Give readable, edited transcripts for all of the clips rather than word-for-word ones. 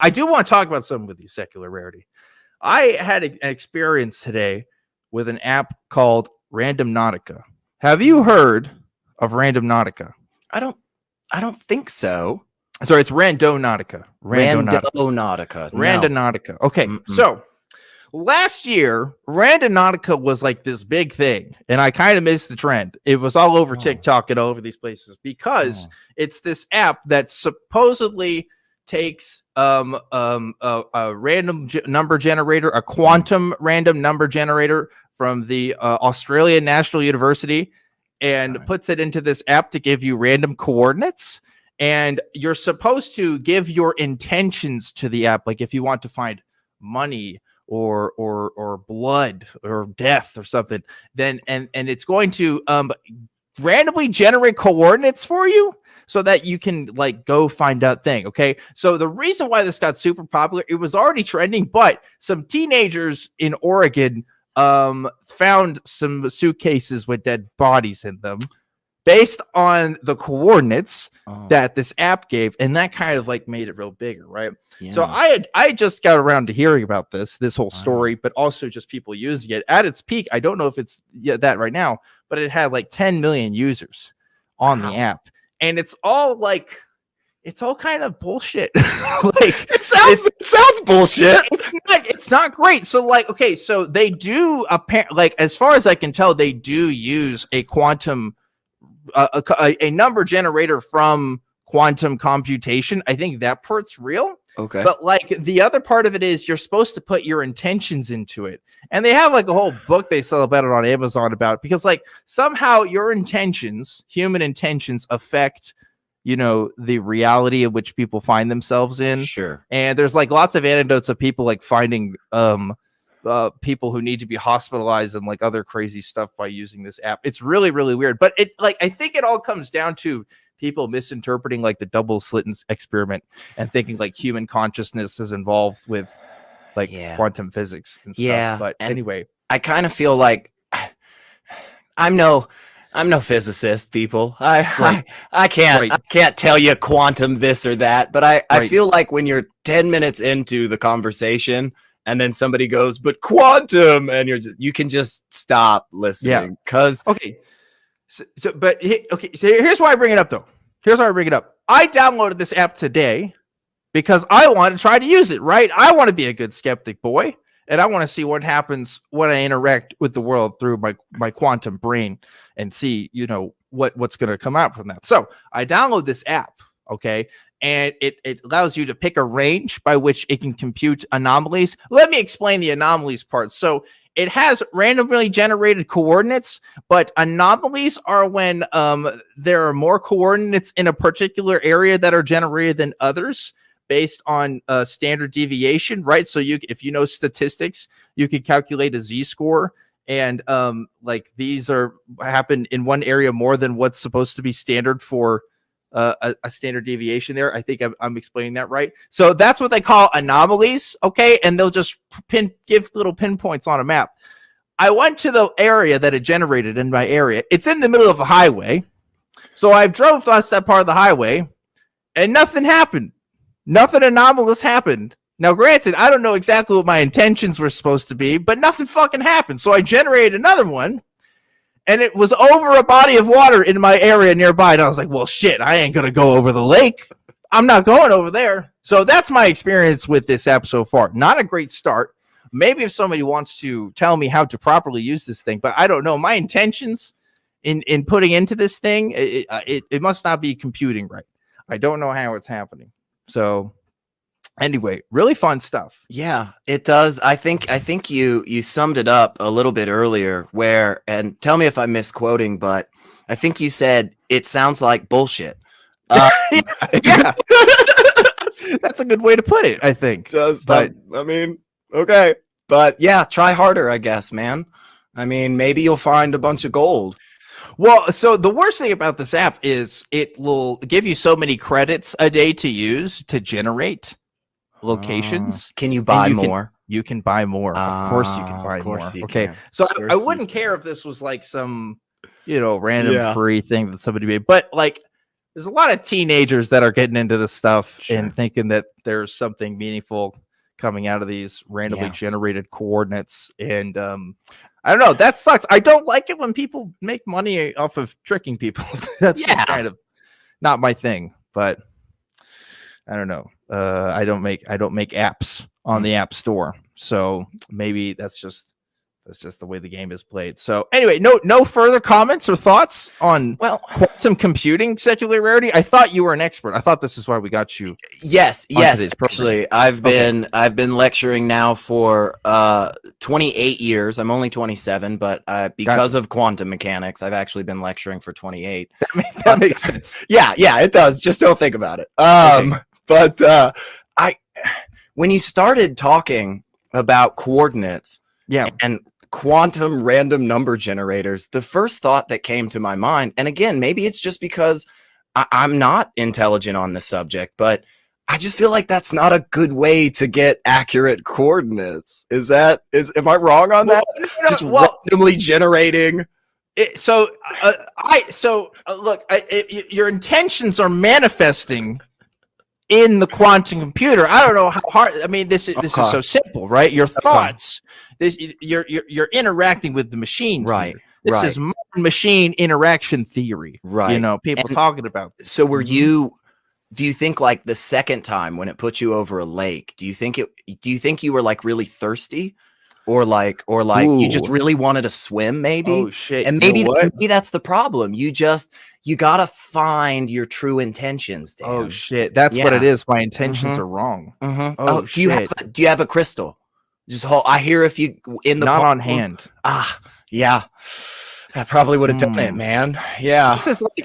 I do want to talk about something with you, Secular Rarity. I had an experience today with an app called Randonautica. Have you heard of Randonautica? I don't think so. Sorry, it's Randonautica. Randonautica. Randonautica. Okay, so last year, Randonautica was like this big thing, and I kind of missed the trend. It was all over TikTok and all over these places because it's this app that supposedly takes a random number generator, a quantum random number generator from the Australian National University, and puts it into this app to give you random coordinates. And you're supposed to give your intentions to the app, like if you want to find money or blood or death or something, then and it's going to randomly generate coordinates for you so that you can like go find that thing. Okay, so the reason why this got super popular, it was already trending, but some teenagers in Oregon found some suitcases with dead bodies in them based on the coordinates that this app gave, and that kind of like made it real bigger, right? Yeah. So I just got around to hearing about this whole story, but also just people using it at its peak. I don't know if it's that right now, but it had like 10 million users on the app, and it's all kind of bullshit. Like it sounds bullshit. It's not great. So like, okay, so they do like as far as I can tell, they do use a quantum. A number generator from quantum computation. I think that part's real. Okay. But like the other part of it is you're supposed to put your intentions into it. And they have like a whole book they sell about it on Amazon about it, because like somehow your intentions, human intentions, affect, you know, the reality in which people find themselves in. Sure. And there's like lots of anecdotes of people like finding people who need to be hospitalized and like other crazy stuff by using this app. It's really, really weird. But it like I think it all comes down to people misinterpreting like the double slit experiment and thinking like human consciousness is involved with like quantum physics and stuff. Yeah. But anyway, I kind of feel like I'm no physicist, people. I can't tell you quantum this or that, but I feel like when you're 10 minutes into the conversation and then somebody goes, but quantum, and you can just stop listening. Because So here's why I bring it up, though. I downloaded this app today because I want to try to use it, right? I want to be a good skeptic boy, and I want to see what happens when I interact with the world through my quantum brain and see, you know, what's going to come out from that. So I download this app, okay? And it allows you to pick a range by which it can compute anomalies. Let me explain the anomalies part. So it has randomly generated coordinates, but anomalies are when there are more coordinates in a particular area that are generated than others based on standard deviation, right? So if you know statistics, you can calculate a z-score, and like these happen in one area more than what's supposed to be standard for a standard deviation there. I think I'm explaining that right. So that's what they call anomalies, okay? And they'll just give little pinpoints on a map. I went to the area that it generated in my area. It's in the middle of a highway. So I drove past that part of the highway, and nothing happened. Nothing anomalous happened. Now, granted, I don't know exactly what my intentions were supposed to be, but nothing fucking happened. So I generated another one, and it was over a body of water in my area nearby. And I was like, well, shit, I ain't going to go over the lake. I'm not going over there. So that's my experience with this app so far. Not a great start. Maybe if somebody wants to tell me how to properly use this thing, but I don't know. My intentions in putting into this thing, it must not be computing right. I don't know how it's happening. So anyway, really fun stuff. Yeah, it does. I think you summed it up a little bit earlier where, and tell me if I'm misquoting, but I think you said it sounds like bullshit. Yeah. That's a good way to put it, I think. Okay. But yeah, try harder, I guess, man. I mean, maybe you'll find a bunch of gold. Well, so the worst thing about this app is it will give you so many credits a day to use to generate locations. Can you buy more? You can buy more. Of course you can buy more. Okay. So I wouldn't care if this was like some, random free thing that somebody made. But like there's a lot of teenagers that are getting into this stuff and thinking that there's something meaningful coming out of these randomly generated coordinates. And I don't know, that sucks. I don't like it when people make money off of tricking people. That's just kind of not my thing. But I don't know. I don't make apps on the App Store, so maybe that's just the way the game is played. So anyway, no further comments or thoughts on quantum computing, secular rarity. I thought you were an expert. I thought this is why we got you. Yes. Actually, I've been lecturing now for 28 years. I'm only 27, but because of quantum mechanics, I've actually been lecturing for 28. That makes sense. Yeah, it does. Just don't think about it. But when you started talking about coordinates, and quantum random number generators, the first thought that came to my mind, and again, maybe it's just because I'm not intelligent on the subject, but I just feel like that's not a good way to get accurate coordinates. Am I wrong on that? Randomly generating. Look, your intentions are manifesting in the quantum computer. I don't know how hard. I mean, this is so simple, right? Your thoughts. You're interacting with the machine, right? This is modern machine interaction theory, right? You know, people talking about this. So, do you think like the second time when it put you over a lake? Do you think you were like really thirsty, or like you just really wanted to swim? Maybe. Oh shit! And maybe that's the problem. You gotta find your true intentions, Dan. Oh shit! That's what it is. My intentions are wrong. Oh, do you have a crystal? I hear if you in the not on hand. Yeah. I probably would have done it, man. Yeah.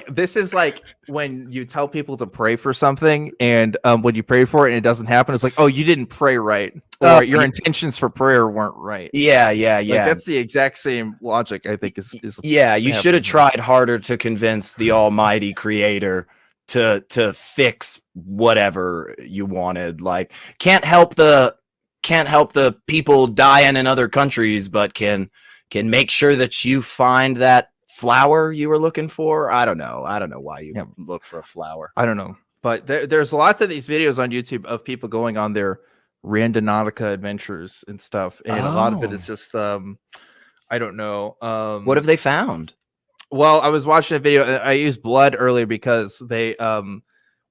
This is like when you tell people to pray for something, and when you pray for it and it doesn't happen, it's like, oh, you didn't pray right, or your intentions for prayer weren't right. Yeah. Like, that's the exact same logic, I think. Is you should have tried harder to convince the Almighty Creator to fix whatever you wanted. Like, can't help the people dying in other countries, but can make sure that you find that flower you were looking for. I don't know why you look for a flower. I don't know. But there's lots of these videos on YouTube of people going on their Randonautica adventures and stuff. And a lot of it is just, I don't know. What have they found? Well, I was watching a video. I used blood earlier because they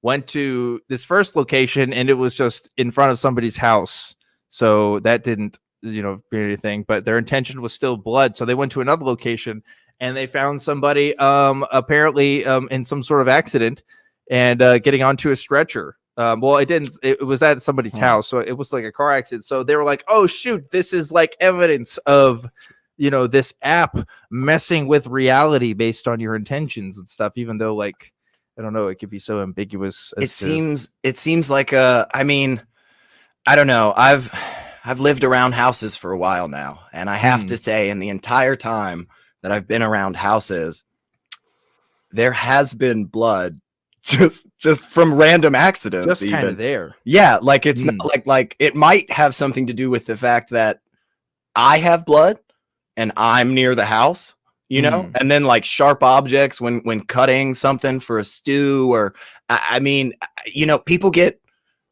went to this first location and it was just in front of somebody's house. So that didn't, be anything, but their intention was still blood. So they went to another location and they found somebody apparently in some sort of accident and getting onto a stretcher. Well, it was at somebody's house, so it was like a car accident. So they were like, oh shoot, this is like evidence of this app messing with reality based on your intentions and stuff, even though, like, I don't know, it could be so ambiguous. It seems like I mean, I don't know. I've lived around houses for a while now, and I have to say, in the entire time that I've been around houses, there has been blood just from random accidents. Just kind of there. Yeah, like it's not like it might have something to do with the fact that I have blood and I'm near the house, and then like sharp objects when cutting something for a stew, or I mean,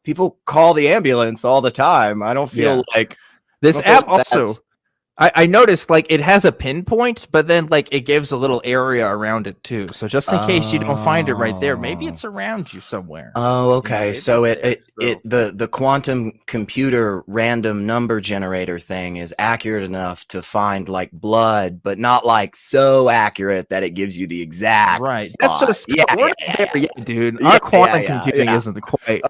people call the ambulance all the time. I don't feel like this app also. I noticed like it has a pinpoint, but then like it gives a little area around it too. So just in case you don't find it right there, maybe it's around you somewhere. Oh, okay. So the quantum computer random number generator thing is accurate enough to find like blood, but not like so accurate that it gives you the exact right. spot. That's just dude. Our quantum computing isn't quite.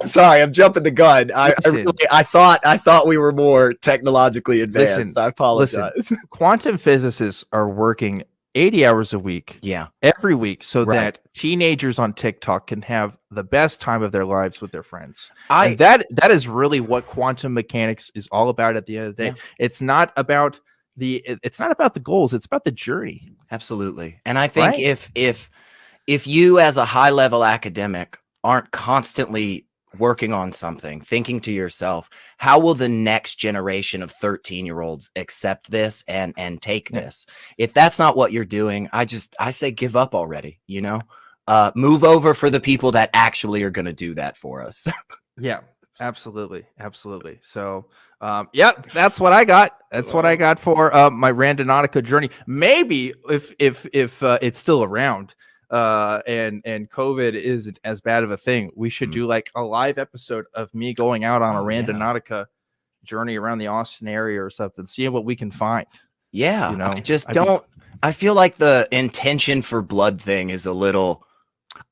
Sorry, I'm jumping the gun. I thought we were more technologically advanced. Listen, I apologize. Quantum physicists are working 80 hours a week, every week, so that teenagers on TikTok can have the best time of their lives with their friends. And that is really what quantum mechanics is all about. At the end of the day, it's not about the goals; it's about the journey. Absolutely, and I think if you, as a high level academic, aren't constantly working on something, thinking to yourself, how will the next generation of 13-year-olds accept this and take this? If that's not what you're doing, I say give up already, move over for the people that actually are going to do that for us. Yeah, absolutely. So, yeah, that's what I got. That's what I got for my Randonautica journey. Maybe if it's still around, and COVID isn't as bad of a thing, we should do like a live episode of me going out on a Randonautica journey around the Austin area or something, seeing what we can find. Yeah, you know, I feel like the intention for blood thing is a little.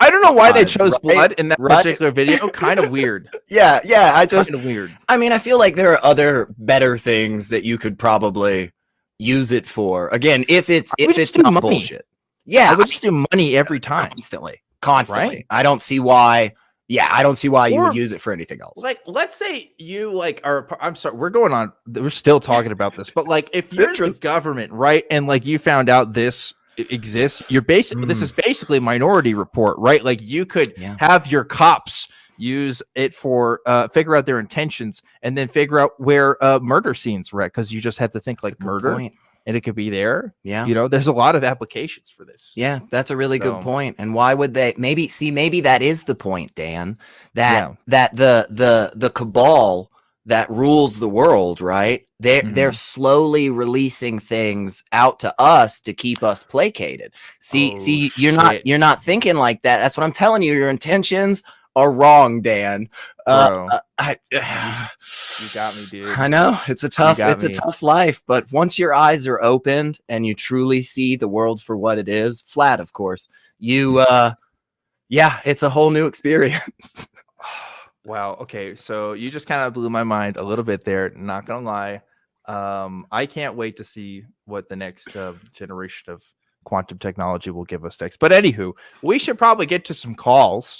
I don't know why they chose blood in that particular video. Kind of weird. Yeah. I just kind of weird. I mean, I feel like there are other better things that you could probably use it for. Again, if it's not bullshit. Yeah, I would just do money every time, constantly. Right? I don't see why. Yeah, I don't see why you would use it for anything else. Like, let's say you like are. I'm sorry, we're still talking about this, but like, if you're the government, right, and like you found out this exists, this is basically Minority Report, right? Like, you could have your cops use it for figure out their intentions and then figure out where murder scenes were at, because you just have to think like murder. And it could be there. Yeah. You know, there's a lot of applications for this. Yeah, that's a really good point. And why would they maybe that is the point, Dan, that the cabal that rules the world, right? They're slowly releasing things out to us to keep us placated. See, you're not thinking like that. That's what I'm telling you. Your intentions are wrong, Dan. Bro, you got me, dude. I know it's a tough life, but once your eyes are opened and you truly see the world for what it is, flat, of course, it's a whole new experience. Wow. Okay, so you just kind of blew my mind a little bit there. Not gonna lie, I can't wait to see what the next generation of quantum technology will give us next. But anywho, we should probably get to some calls.